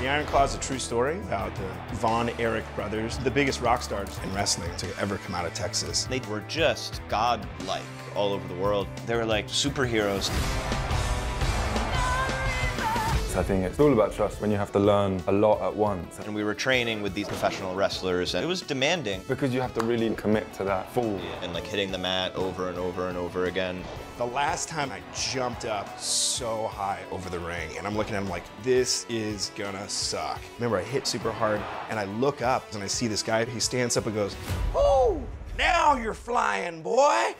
The Iron Claw is a true story about the Von Erich brothers, the biggest rock stars in wrestling to ever come out of Texas. They were just godlike all over the world. They were like superheroes. I think it's all about trust when you have to learn a lot at once. And we were training with these professional wrestlers, and it was demanding. Because you have to really commit to that full. And like hitting the mat over and over and over again. The last time I jumped up so high over the ring, and I'm looking at him like, this is gonna suck. Remember, I hit super hard, and I look up, and I see this guy, he stands up and goes, "Oh, now you're flying, boy."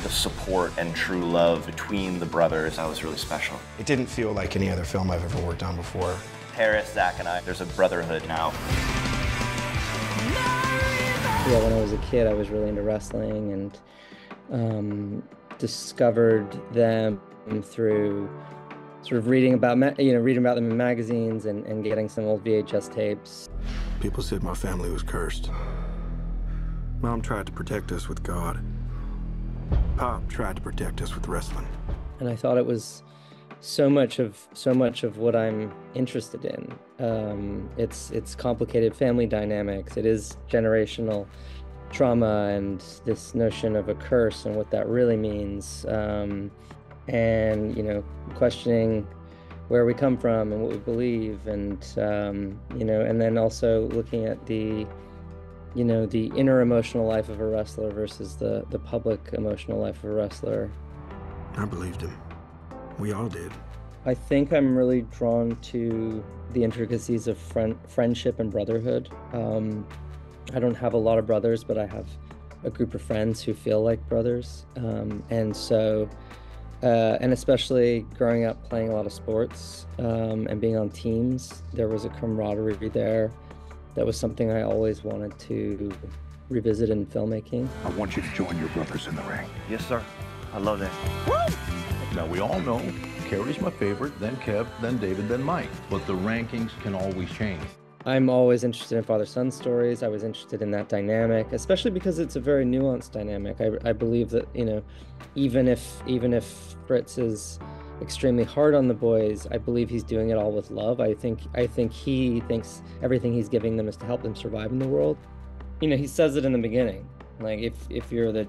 The support and true love between the brothers, that was really special. It didn't feel like any other film I've ever worked on before. Paris, Zac, and I, there's a brotherhood now. Yeah, when I was a kid, I was really into wrestling and discovered them through sort of reading about them in magazines and getting some old VHS tapes. People said my family was cursed. Mom tried to protect us with God. Pop tried to protect us with wrestling. And I thought it was so much of what I'm interested in. It's complicated family dynamics. It is generational trauma and this notion of a curse and what that really means. And questioning where we come from and what we believe, and and then also looking at the inner emotional life of a wrestler versus the public emotional life of a wrestler. I believed him. We all did. I think I'm really drawn to the intricacies of friendship and brotherhood. I don't have a lot of brothers, but I have a group of friends who feel like brothers. And especially growing up playing a lot of sports and being on teams, there was a camaraderie there. That was something I always wanted to revisit in filmmaking. I want you to join your brothers in the ring. Yes, sir. I love that. Woo! Now, we all know Kerry's my favorite, then Kev, then David, then Mike. But the rankings can always change. I'm always interested in father-son stories. I was interested in that dynamic, especially because it's a very nuanced dynamic. I believe that, even if Fritz is extremely hard on the boys, I believe he's doing it all with love. I think he thinks everything he's giving them is to help them survive in the world. He says it in the beginning, like if you're the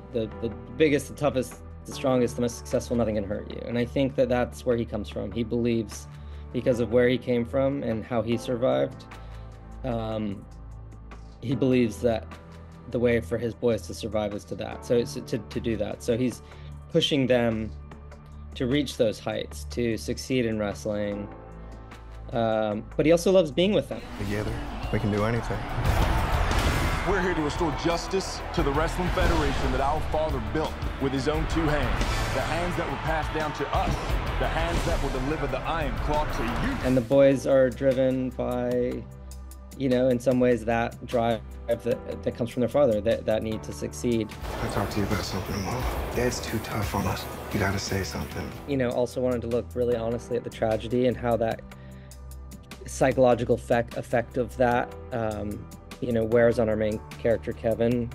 biggest, the toughest, the strongest, the most successful, nothing can hurt you. And I think that that's where he comes from. He believes, because of where he came from and how he survived, he believes that the way for his boys to survive is to that. So it's to do that. So he's pushing them to reach those heights, to succeed in wrestling. But he also loves being with them. Together, we can do anything. We're here to restore justice to the Wrestling Federation that our father built with his own two hands. The hands that were passed down to us. The hands that will deliver the Iron Claw to you. And the boys are driven by, in some ways that drive that comes from their father, that need to succeed. I talked to you about something, Mom. Dad's too tough on us. You gotta say something. Also wanted to look really honestly at the tragedy and how that psychological effect of that, wears on our main character, Kevin,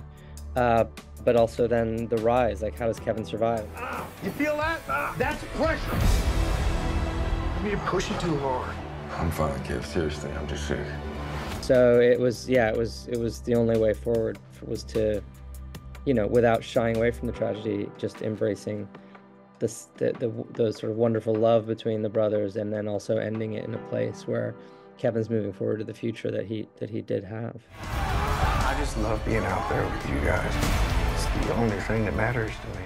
but also then the rise, like how does Kevin survive? You feel that? That's pressure. You're pushing too hard. I'm fine, Kev. Seriously, I'm just sick. So it was the only way forward was to, without shying away from the tragedy, just embracing the sort of wonderful love between the brothers, and then also ending it in a place where Kevin's moving forward to the future that he did have. I just love being out there with you guys. It's the only thing that matters to me.